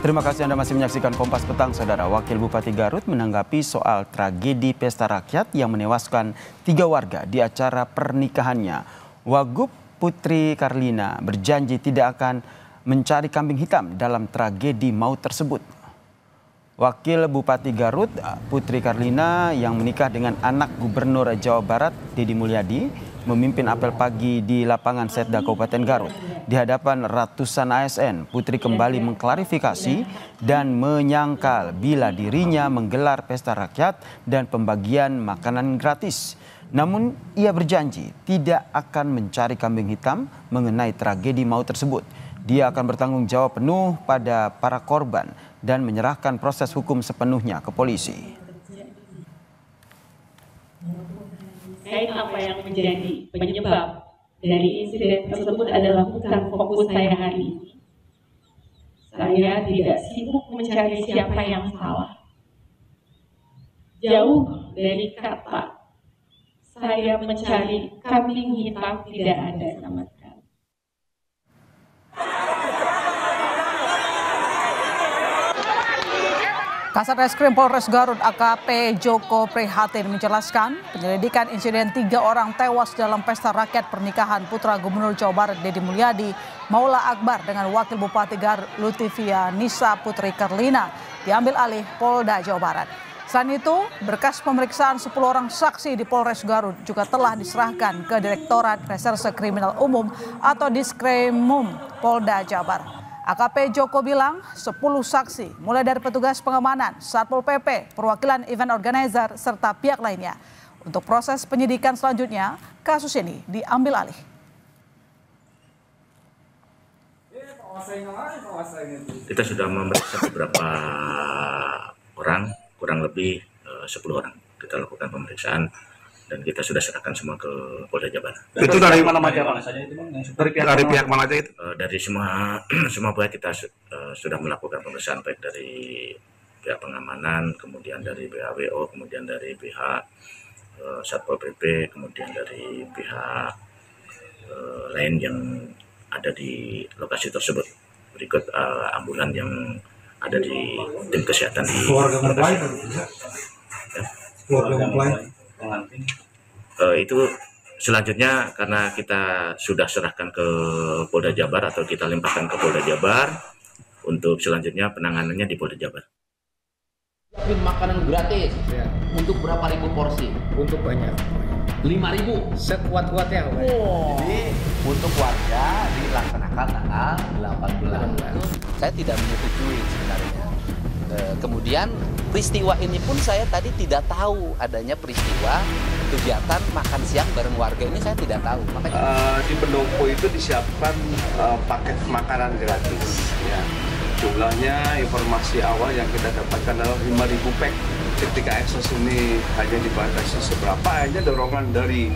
Terima kasih Anda masih menyaksikan Kompas Petang, Saudara. Wakil Bupati Garut menanggapi soal tragedi pesta rakyat yang menewaskan 3 warga di acara pernikahannya. Wagub Putri Karlina berjanji tidak akan mencari kambing hitam dalam tragedi maut tersebut. Wakil Bupati Garut, Putri Karlina yang menikah dengan anak Gubernur Jawa Barat, Deddy Mulyadi, memimpin apel pagi di lapangan Setda Kabupaten Garut. Di hadapan ratusan ASN, Putri kembali mengklarifikasi dan menyangkal bila dirinya menggelar pesta rakyat dan pembagian makanan gratis. Namun ia berjanji tidak akan mencari kambing hitam mengenai tragedi maut tersebut. Dia akan bertanggung jawab penuh pada para korban dan menyerahkan proses hukum sepenuhnya ke polisi. Terkait apa yang menjadi penyebab dari insiden tersebut adalah bukan fokus saya hari ini. Saya tidak sibuk mencari siapa yang salah. Jauh dari kata saya mencari kambing hitam tidak ada sama sekali. Kasat Reskrim Polres Garut AKP Joko Prihatin menjelaskan penyelidikan insiden 3 orang tewas dalam pesta rakyat pernikahan putra Gubernur Jawa Barat Deddy Mulyadi, Maula Akbar dengan Wakil Bupati Garut Lutivia Nisa Putri Karlina diambil alih Polda Jawa Barat. Selain itu, berkas pemeriksaan 10 orang saksi di Polres Garut juga telah diserahkan ke Direktorat Reserse Kriminal Umum atau Diskrimum Polda Jawa Barat. AKP Joko bilang 10 saksi mulai dari petugas pengamanan, Satpol PP, perwakilan event organizer, serta pihak lainnya. Untuk proses penyidikan selanjutnya, kasus ini diambil alih. Kita sudah memeriksa beberapa orang, kurang lebih 10 orang. Kita lakukan pemeriksaan dan kita sudah serahkan semua ke Polda Jabar. Itu dari mana saja itu, Bang? Dari pihak mana aja itu? Dari semua pihak kita sudah melakukan pemeriksaan, baik dari pihak pengamanan, kemudian dari BHWO, kemudian dari pihak Satpol PP, kemudian dari pihak lain yang ada di lokasi tersebut. Berikut ambulan yang ada di tim kesehatan di keluarga mempelai. Keluarga mempelai. Itu selanjutnya karena kita sudah serahkan ke Polda Jabar atau kita limpahkan ke Polda Jabar, untuk selanjutnya penanganannya di Polda Jabar. Makanan gratis untuk berapa ribu porsi? Untuk banyak. 5.000 sekuat-kuatnya. Wow. Jadi untuk warga dilaksanakan tanggal 18. Saya tidak menyetujui sebenarnya. Kemudian peristiwa ini pun saya tadi tidak tahu adanya peristiwa kegiatan makan siang bareng warga ini, saya tidak tahu. Makanya di pendopo itu disiapkan paket makanan gratis. Ya. Jumlahnya informasi awal yang kita dapatkan adalah 5.000 pack. Ketika eksos ini hanya dibatasi seberapa, akhirnya dorongan dari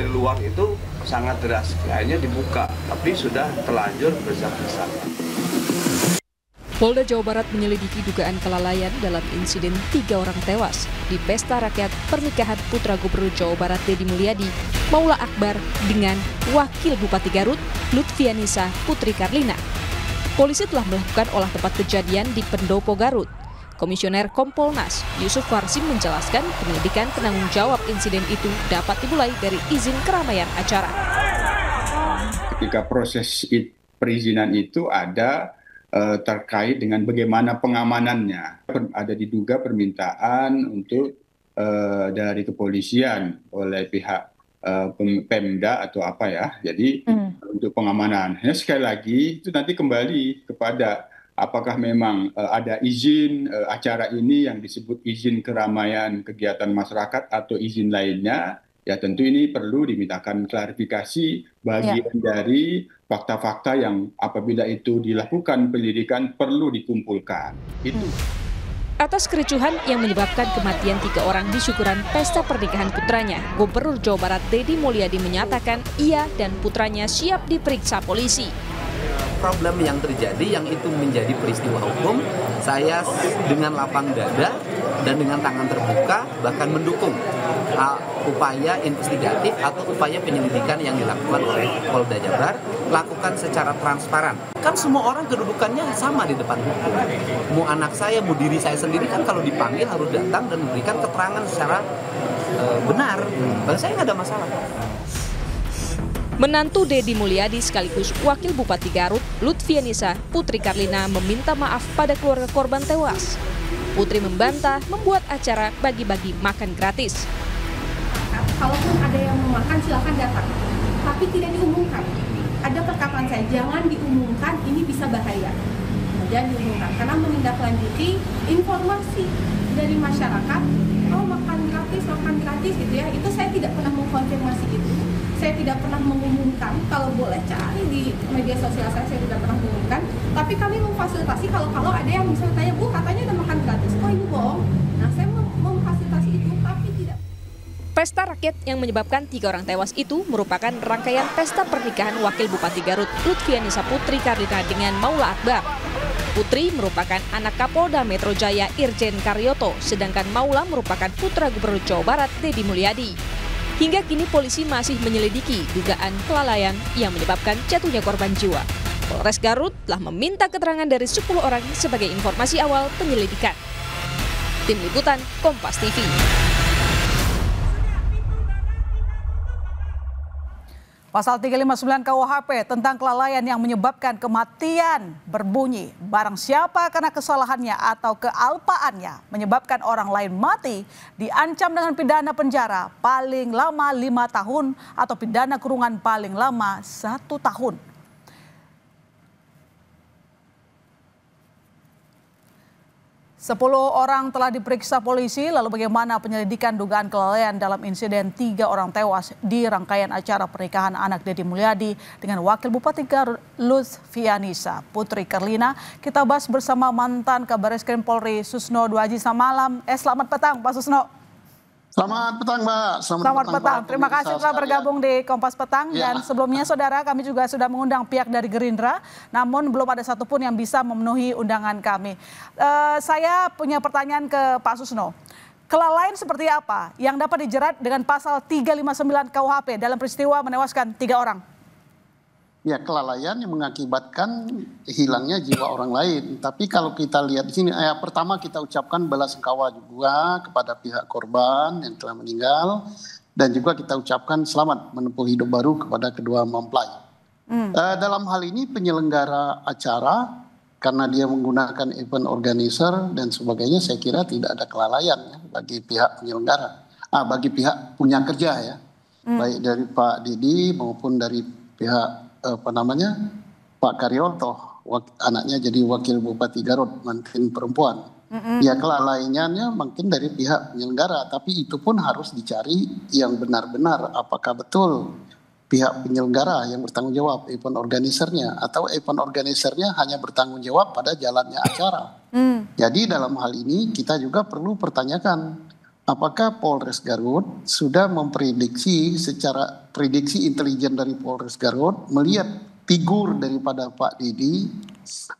luar itu sangat deras. Akhirnya dibuka, tapi sudah terlanjur besar-besar. Polda Jawa Barat menyelidiki dugaan kelalaian dalam insiden 3 orang tewas di pesta rakyat pernikahan putra Gubernur Jawa Barat Deddy Mulyadi, Maula Akbar dengan Wakil Bupati Garut Lutivia Nisa Putri Karlina. Polisi telah melakukan olah tempat kejadian di Pendopo Garut. Komisioner Kompolnas Yusuf Warsim menjelaskan penyelidikan penanggung jawab insiden itu dapat dimulai dari izin keramaian acara. Ketika proses perizinan itu ada terkait dengan bagaimana pengamanannya. Ada diduga permintaan untuk dari kepolisian oleh pihak Pemda atau apa ya. Jadi untuk pengamanan. Hanya sekali lagi itu nanti kembali kepada apakah memang ada izin acara ini yang disebut izin keramaian kegiatan masyarakat atau izin lainnya. Ya tentu ini perlu dimintakan klarifikasi bagian dari fakta-fakta yang apabila itu dilakukan penyelidikan perlu dikumpulkan. Itu. Atas kericuhan yang menyebabkan kematian 3 orang di syukuran pesta pernikahan putranya, Gubernur Jawa Barat Deddy Mulyadi menyatakan ia dan putranya siap diperiksa polisi. problem yang terjadi, yang itu menjadi peristiwa hukum, saya dengan lapang dada dan dengan tangan terbuka bahkan mendukung upaya investigatif atau upaya penyelidikan yang dilakukan oleh Polda Jabar, lakukan secara transparan. Kan semua orang kedudukannya sama di depan hukum. Mau anak saya, mau diri saya sendiri kan kalau dipanggil harus datang dan memberikan keterangan secara benar. Bagi saya nggak ada masalah. Menantu Deddy Mulyadi sekaligus Wakil Bupati Garut, Lutfianisa Putri Karlina meminta maaf pada keluarga korban tewas. Putri membantah membuat acara bagi-bagi makan gratis. Kalaupun ada yang mau makan silakan datang, tapi tidak diumumkan. Ada perkataan saya, jangan diumumkan, ini bisa bahaya. Jangan diumumkan, karena menindaklanjuti informasi dari masyarakat, oh makan gratis gitu ya, itu saya tidak pernah mengkonfirmasi itu. Saya tidak pernah mengumumkan, kalau boleh cari di media sosial saya tidak pernah mengumumkan. Tapi kami memfasilitasi kalau ada yang misalnya tanya, Bu katanya ada makan gratis, oh ini bohong. Nah saya memfasilitasi itu, tapi tidak. Pesta rakyat yang menyebabkan 3 orang tewas itu merupakan rangkaian pesta pernikahan Wakil Bupati Garut, Lutfianisa Putri Karlina dengan Maula Akbar. Putri merupakan anak Kapolda Metro Jaya Irjen Karyoto, sedangkan Maula merupakan putra Gubernur Jawa Barat Deddy Mulyadi. Hingga kini polisi masih menyelidiki dugaan kelalaian yang menyebabkan jatuhnya korban jiwa. Polres Garut telah meminta keterangan dari 10 orang sebagai informasi awal penyelidikan. Tim Liputan Kompas TV. Pasal 359 KUHP tentang kelalaian yang menyebabkan kematian berbunyi, barang siapa karena kesalahannya atau kealpaannya menyebabkan orang lain mati diancam dengan pidana penjara paling lama 5 tahun atau pidana kurungan paling lama 1 tahun. 10 orang telah diperiksa polisi, lalu bagaimana penyelidikan dugaan kelalaian dalam insiden 3 orang tewas di rangkaian acara pernikahan anak Deddy Mulyadi dengan Wakil Bupati Garut Lutfianisa Putri Karlina. Kita bahas bersama mantan Kabareskrim Polri Susno Dwaji. Selamat petang Pak Susno. Selamat petang Mbak. Selamat petang. Terima kasih telah bergabung di Kompas Petang. Ya. Dan sebelumnya saudara, kami juga sudah mengundang pihak dari Gerindra, namun belum ada satupun yang bisa memenuhi undangan kami. Saya punya pertanyaan ke Pak Susno. Kelalaian seperti apa yang dapat dijerat dengan pasal 359 KUHP dalam peristiwa menewaskan 3 orang? Ya, kelalaian yang mengakibatkan hilangnya jiwa orang lain. Tapi kalau kita lihat di sini, pertama kita ucapkan belasungkawa juga kepada pihak korban yang telah meninggal, dan juga kita ucapkan selamat menempuh hidup baru kepada kedua mempelai. Dalam hal ini penyelenggara acara, karena dia menggunakan event organizer dan sebagainya, saya kira tidak ada kelalaian ya, bagi pihak penyelenggara, bagi pihak punya kerja ya, baik dari Pak Deddy maupun dari pihak Pak Karyoto, anaknya jadi Wakil Bupati Garut, mantan perempuan. Ya kelalaiannya mungkin dari pihak penyelenggara, tapi itu pun harus dicari yang benar-benar apakah betul pihak penyelenggara yang bertanggung jawab, event organisernya, atau event organisernya hanya bertanggung jawab pada jalannya acara. Jadi dalam hal ini kita juga perlu pertanyakan, apakah Polres Garut sudah memprediksi secara prediksi intelijen dari Polres Garut melihat figur daripada Pak Deddy,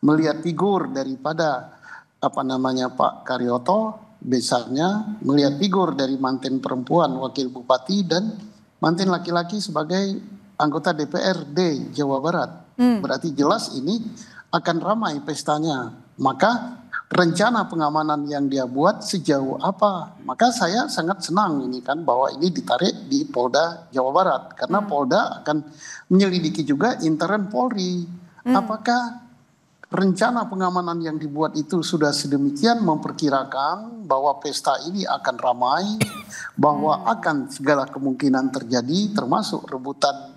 melihat figur daripada Pak Karyoto, besarnya melihat figur dari mantan perempuan Wakil Bupati dan mantan laki-laki sebagai anggota DPRD Jawa Barat. Berarti jelas ini akan ramai pestanya. Maka rencana pengamanan yang dia buat sejauh apa? Maka saya sangat senang ini kan bahwa ini ditarik di Polda Jawa Barat, karena Polda akan menyelidiki juga intern Polri. Apakah rencana pengamanan yang dibuat itu sudah sedemikian memperkirakan bahwa pesta ini akan ramai, bahwa akan segala kemungkinan terjadi, termasuk rebutan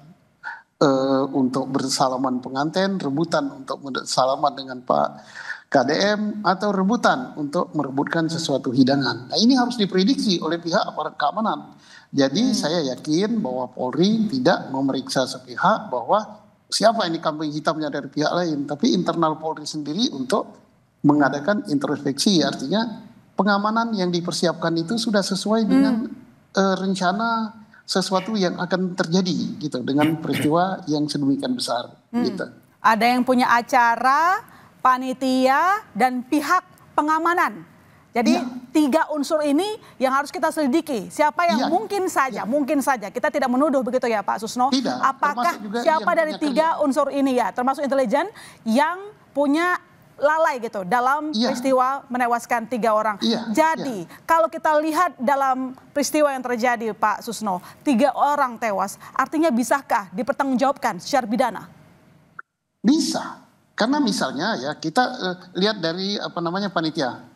untuk bersalaman pengantin, rebutan untuk bersalaman dengan Pak KDM, atau rebutan untuk merebutkan sesuatu hidangan. Nah ini harus diprediksi oleh pihak aparat keamanan. Jadi saya yakin bahwa Polri tidak memeriksa sepihak bahwa siapa ini kambing hitamnya dari pihak lain, tapi internal Polri sendiri untuk mengadakan introspeksi. Artinya pengamanan yang dipersiapkan itu sudah sesuai dengan rencana sesuatu yang akan terjadi gitu dengan peristiwa yang sedemikian besar gitu. Ada yang punya acara, panitia, dan pihak pengamanan. Jadi tiga unsur ini yang harus kita selidiki. Siapa yang mungkin saja kita tidak menuduh begitu ya Pak Susno. Apakah siapa dari tiga unsur ini ya, termasuk intelijen yang punya lalai gitu dalam peristiwa menewaskan 3 orang. Jadi kalau kita lihat dalam peristiwa yang terjadi Pak Susno, 3 orang tewas, artinya bisakah dipertanggungjawabkan secara pidana? Bisa, karena misalnya ya kita lihat dari panitia.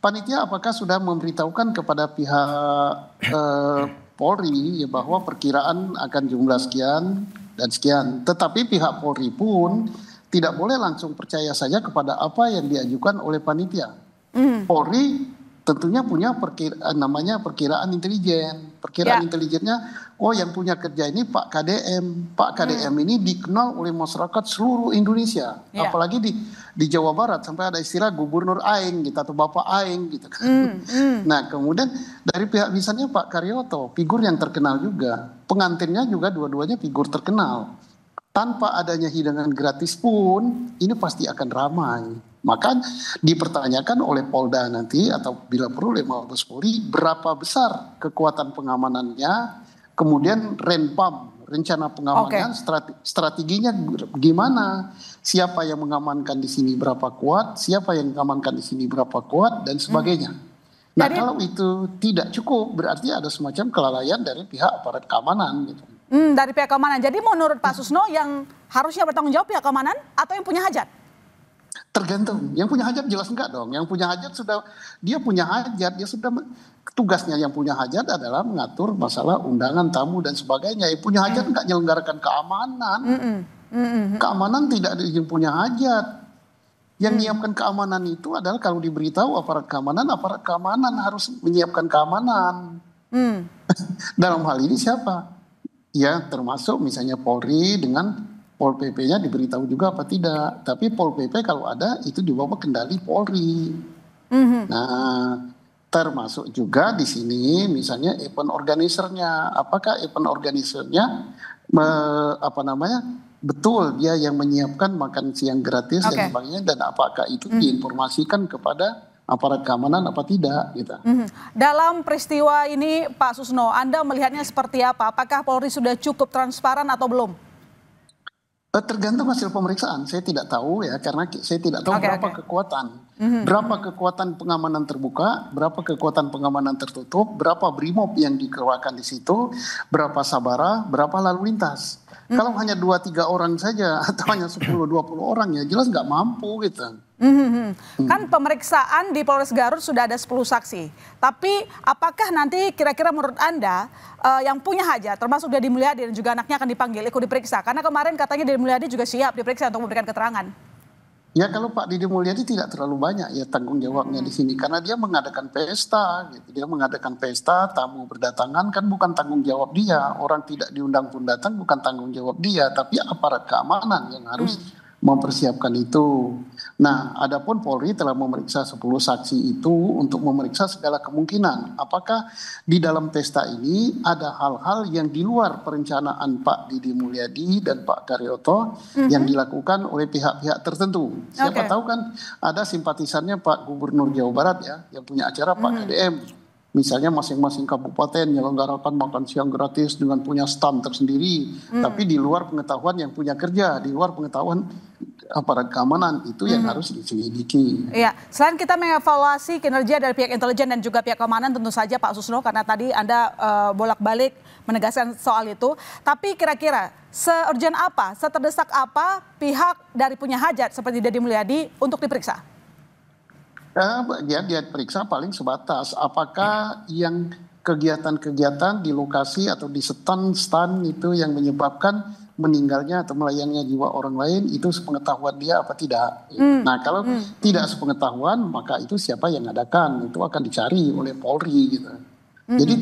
Panitia apakah sudah memberitahukan kepada pihak Polri ya, bahwa perkiraan akan jumlah sekian dan sekian. Tetapi pihak Polri pun tidak boleh langsung percaya saja kepada apa yang diajukan oleh panitia. Polri tentunya punya perkiraan intelijen. Perkiraan intelijennya, yang punya kerja ini Pak KDM. Pak KDM ini dikenal oleh masyarakat seluruh Indonesia. Apalagi di Jawa Barat sampai ada istilah gubernur Aing gitu, atau Bapak Aing gitu kan. Nah kemudian dari pihak misalnya Pak Karyoto, figur yang terkenal juga. Pengantinnya juga dua-duanya figur terkenal. Tanpa adanya hidangan gratis pun ini pasti akan ramai. Maka dipertanyakan oleh Polda nanti atau bila perlu oleh Mabes Polri berapa besar kekuatan pengamanannya, kemudian renpam, rencana pengamanan, strateginya gimana, siapa yang mengamankan di sini berapa kuat, siapa yang mengamankan di sini berapa kuat dan sebagainya. Nah kalau itu tidak cukup berarti ada semacam kelalaian dari pihak aparat keamanan gitu. Dari pihak keamanan. Jadi menurut Pak Susno yang harusnya bertanggung jawab pihak keamanan atau yang punya hajat? Tergantung. Yang punya hajat jelas enggak dong. Yang punya hajat dia punya hajat, dia sudah tugasnya yang punya hajat adalah mengatur masalah undangan tamu dan sebagainya. Yang punya hajat enggak menyelenggarakan keamanan. Keamanan tidak ada yang punya hajat. Yang menyiapkan keamanan itu adalah kalau diberitahu aparat keamanan harus menyiapkan keamanan. Dalam hal ini siapa? Ya termasuk misalnya Polri dengan Pol PP-nya diberitahu juga apa tidak. Tapi Pol PP kalau ada itu di bawah kendali Polri. Nah, termasuk juga di sini misalnya event organizer-nya. Apakah event organizer-nya betul dia yang menyiapkan makan siang gratis dan sebagainya, dan apakah itu diinformasikan kepada aparat keamanan apa tidak gitu. Dalam peristiwa ini Pak Susno, Anda melihatnya seperti apa? Apakah Polri sudah cukup transparan atau belum? Tergantung hasil pemeriksaan, saya tidak tahu ya, karena saya tidak tahu berapa kekuatan. Berapa kekuatan pengamanan terbuka, berapa kekuatan pengamanan tertutup, berapa brimob yang dikeluarkan di situ, berapa sabara, berapa lalu lintas. Kalau hanya 2-3 orang saja atau hanya 10-20 orang ya jelas nggak mampu gitu. Kan pemeriksaan di Polres Garut sudah ada 10 saksi. Tapi apakah nanti kira-kira menurut Anda yang punya hajat termasuk Deddy Mulyadi dan juga anaknya akan dipanggil ikut diperiksa? Karena kemarin katanya Deddy Mulyadi juga siap diperiksa untuk memberikan keterangan. Ya kalau Pak Deddy Mulyadi tidak terlalu banyak ya tanggung jawabnya di sini karena dia mengadakan pesta gitu. Dia mengadakan pesta, tamu berdatangan kan bukan tanggung jawab dia. Orang tidak diundang pun datang bukan tanggung jawab dia, tapi aparat keamanan yang harus mempersiapkan itu. Nah, adapun Polri telah memeriksa 10 saksi itu untuk memeriksa segala kemungkinan. Apakah di dalam pesta ini ada hal-hal yang di luar perencanaan Pak Deddy Mulyadi dan Pak Karyoto yang dilakukan oleh pihak-pihak tertentu. Siapa tahu kan ada simpatisannya Pak Gubernur Jawa Barat ya, yang punya acara Pak KDM. Misalnya masing-masing kabupaten menyelenggarakan makan siang gratis dengan punya stand tersendiri. Tapi di luar pengetahuan yang punya kerja, di luar pengetahuan aparat keamanan itu yang harus diselidiki. Iya, selain kita mengevaluasi kinerja dari pihak intelijen dan juga pihak keamanan tentu saja Pak Susno, karena tadi Anda bolak-balik menegaskan soal itu. Tapi kira-kira se-urgent apa, seterdesak apa pihak dari punya hajat seperti Deddy Mulyadi untuk diperiksa? Dia periksa paling sebatas apakah yang kegiatan-kegiatan di lokasi atau di stand itu yang menyebabkan meninggalnya atau melayangnya jiwa orang lain itu sepengetahuan dia apa tidak. Nah kalau tidak sepengetahuan maka itu siapa yang adakan itu akan dicari oleh Polri gitu. Jadi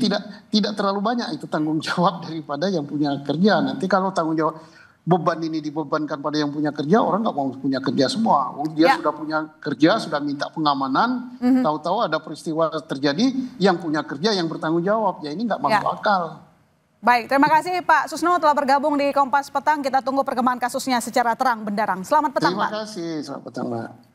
tidak terlalu banyak itu tanggung jawab daripada yang punya kerja. Nanti kalau tanggung jawab beban ini dibebankan pada yang punya kerja, orang nggak mau punya kerja semua. Dia sudah punya kerja, sudah minta pengamanan, tahu-tahu ada peristiwa terjadi, yang punya kerja yang bertanggung jawab, ya ini nggak masuk akal. Baik, terima kasih Pak Susno telah bergabung di Kompas Petang. Kita tunggu perkembangan kasusnya secara terang benderang. Selamat petang, Pak. Terima kasih, selamat petang, Mbak.